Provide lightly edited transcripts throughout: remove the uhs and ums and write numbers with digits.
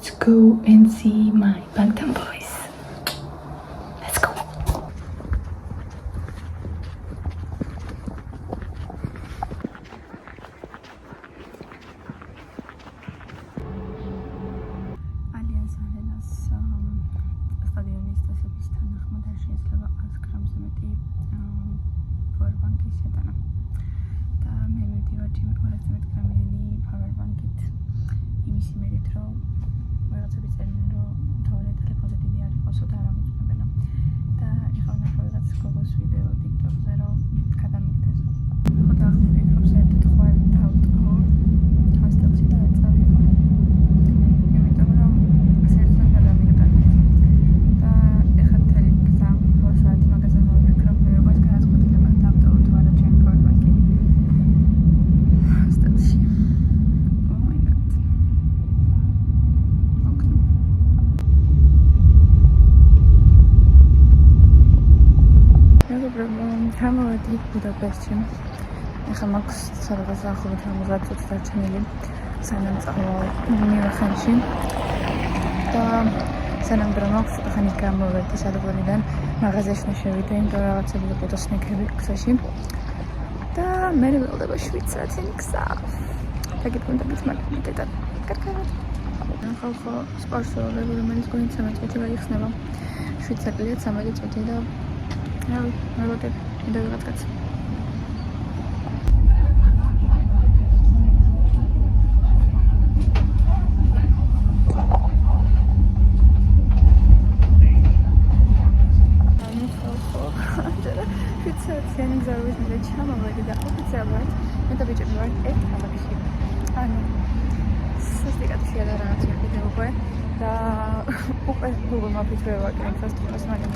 Let's go and see my Bangtan boys. Let's go. Allianz Arenas სტადიონის წესების თანახმად არ შეიძლება 100 გრამზე მეტი powerbank-ის შეტანა. და მე მივდივარ ჩემი 211 გრამიანი powerbank-ით. იმის იმედით, რომ ვიღაცები წერდნენ, რომ თავი ტელეფონზე დიდი არ იყოს, და არ ამოწმებენა. და ეხლა ვნახავ ვიღაც გოგოს ვიდეო TikTok-ზე, რომ გადამიგდეს. ხო დაახმარ ვფიქრობ, საერთოდ ხوار დავტყო. ჰოსტელში დავეწავიო. იმიტომ რომ საერთოდ გადამიგდა. და ეხლა თელი გზა 8 საათი მაგაზე მოვიფიქრობ, მე როგორც გადაწყვეტილება დავტოვო თუ არა ჩემი powerbank-ი. ჰოსტელში. გამოვედი ბუდაპეშტში. ეხლა მაქვს სადღაც ახლობით 50 წუთი დარჩენილი, სანამ წავალ მილანში. და სანამ დრომა ხანი გამოვედი სადღაც მაღაზიაში შევიდე, იმიტომ რომ რაღაცები იყო და სნეკები გზაში. და მე ველოდება 7 საათიანი გზა. დაგიბრუნდებით მაგით და კარგად. ხალხო სპორტსოლები, რომელიც გვინდა 13 წუთი გაიხსნება. 7 საათია 13 წუთი და ველოდებ ინდა ვიღაც საათიანი გზავის მერე ჩამოვედი და ოფიციალურად მე და ბიჭები ვართ ერთ ქალაქში. ანუ სასტიკად შეადა რაღაც ვიდეო უკვე და უკვე Google Maps-ით ვევაკრე ინფრასტრუქტურას მაგრამ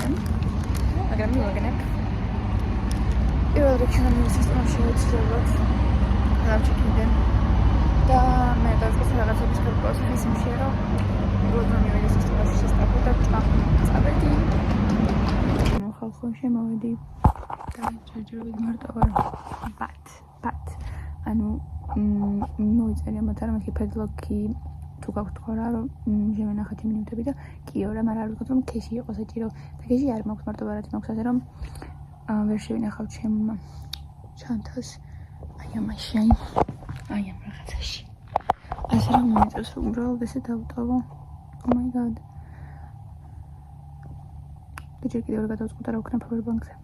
მივაგნებ. პირველ რიგში სისტემა შეუძლებლად გავჩეკინდე და მე დავიწყე რაღაცების გარკვეულს ხისმში, რომ უბრალოდ მივედი სისტემაში შესწავლე და წავედი. ხალხო შემოვედი და ჯერჯერობით მარტო ვარ. But ანუ მოიწერია მათ არა მეთქი ფედლოგი თუ გაქვთ თქვა რომ შევენახეთ იმ მინუტები და კი ორა, მაგრამ არ ვთქვათ რომ ქეში იყო საჭირო და ქეში არ მაქვს, მარტო ბარათი მაქვს, ასე რომ ვერ შევინახავ ჩემ ჩანთას აი ამაში, აი ამ რაღაცაში. ასე რომ მომიწევს რომ უბრალოდ ესე დავტოვო. Oh my god. და ჯერ კიდევ გადავწყვიტე რა ვქნა powerbank-ზე.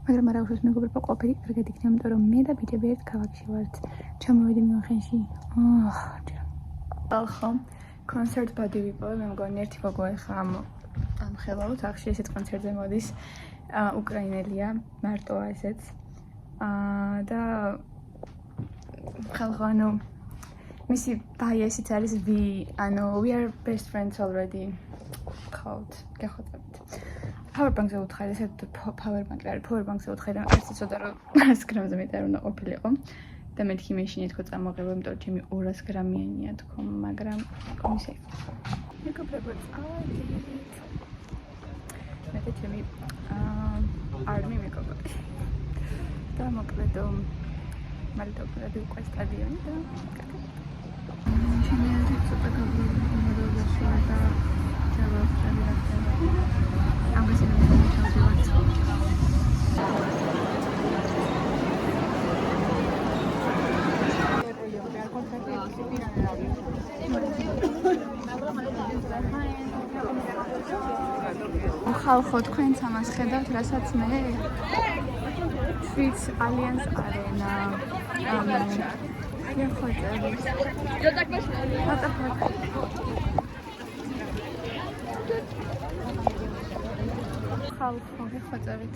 მაგრამ არა უშავს მეგობრებო, ყოფილი კარგად იქნება, იმიტომ რომ მე და ბიჭები ერთ ქალაქში ვართ. ჩამოვედი მუნხენში. ახლა კონცერტ ბადი ვიპოვე, მე მგონი ერთი გოგო ეხლა ამ ხელაუთ ახში ესეთ კონცერტზე მოდის. უკრაინელია, მარტოა ესეც. და ხალხო ანუ მისი ბაიესიც არის we are best friends already. ხავთ, გეხოთებით. powerbank-ზე უთხარი, ესეთ powerbank-ი არის, powerbank-ზე უთხარი და არც იცოდა რომ 100 გრამზე მეტი არ უნდა ყოფილიყო. და მეთქი მეშინი თქო წამოღება, იმიტომ რომ ჩემი 200 გრამიანია თქო, მაგრამ კომისე. მეგობრებო, წავედით. მე და ჩემი არმი მეგობრები. და მოკლედო მალე დავწერდი უკვე სტადიონი და კარგად. ჩემი ცოტა გამოდიოდა და ჩავარდი რა ხდება. ამაზე ჩავდივართ. ხალხო, თქვენც ამას ხედავთ, რასაც მე თვით Allianz Arena გეხოთებით. ხალხო, გეხოთებით.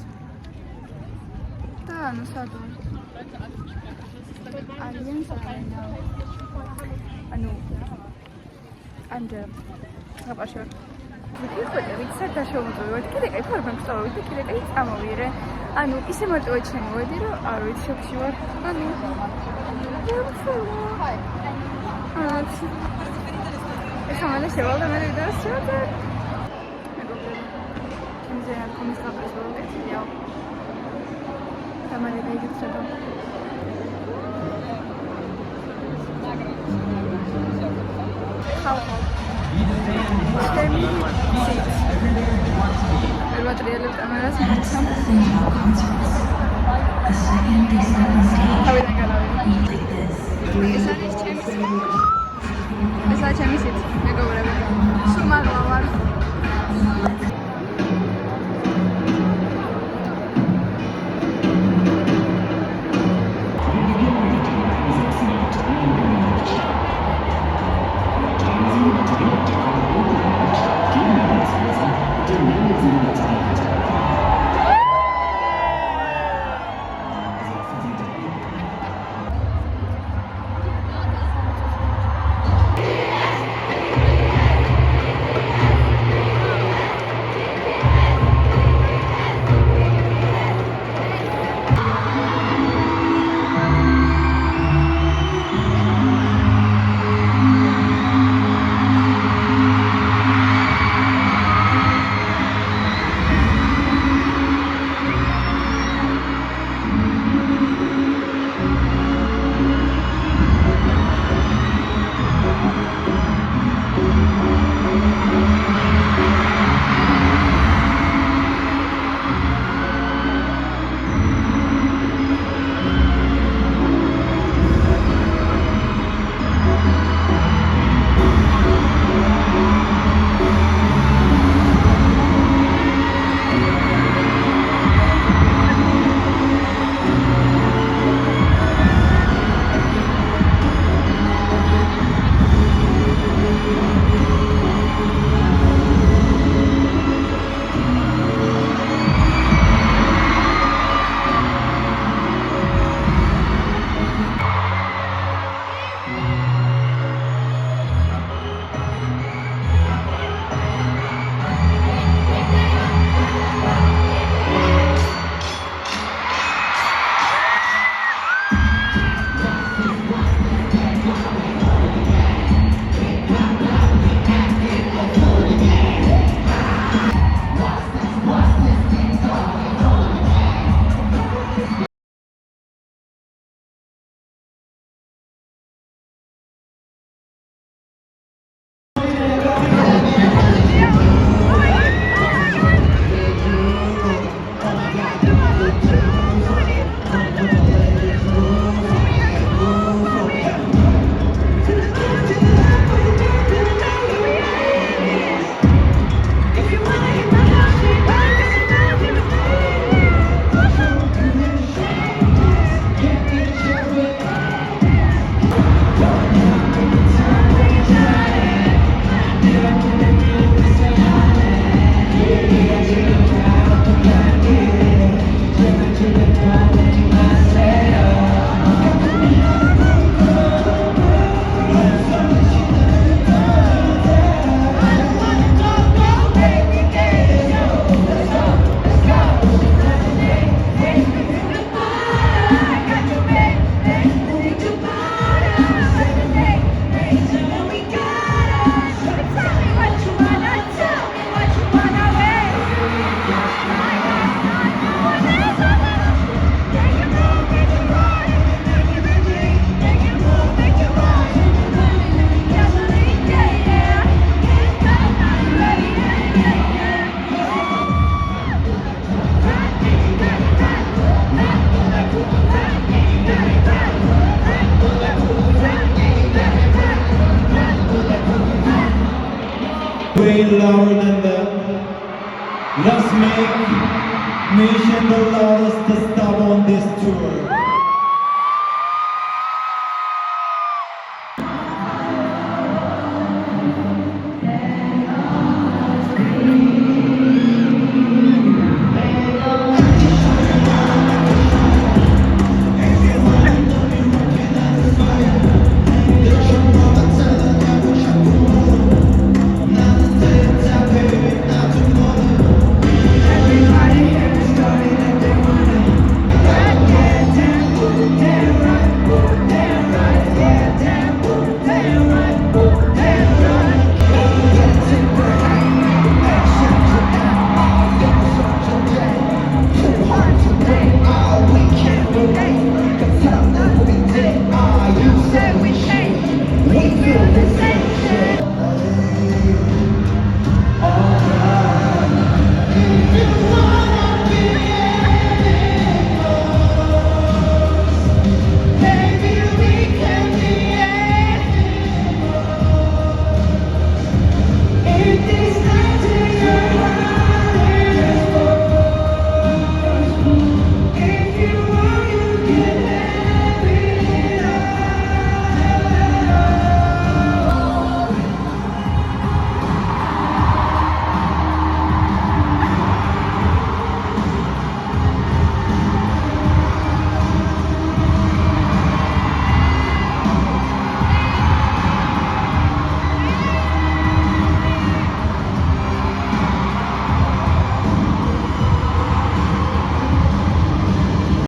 და ანუ სადღაც Allianz Arena. ანუ გაპაშე ვიხოთებით, საერთოდ არ შემოვიყვეთ. კიდე კაი powerbank ვსწავლობ და კიდე კაი წამოვიდე. ანუ ისე მარტო ჩემოვედი, რომ არ ვიცი შოქში ვარ. ანუ ეხლა მალე შევალდა მე ვიდეოს შევდე. მეგობრებო, იმზე არ კომის ხაფას ვაგეთია. და მალე დაიგეცება. ხალხო Material kameras macam way louder than them. Let's make Nation the loudest to stop on this tour.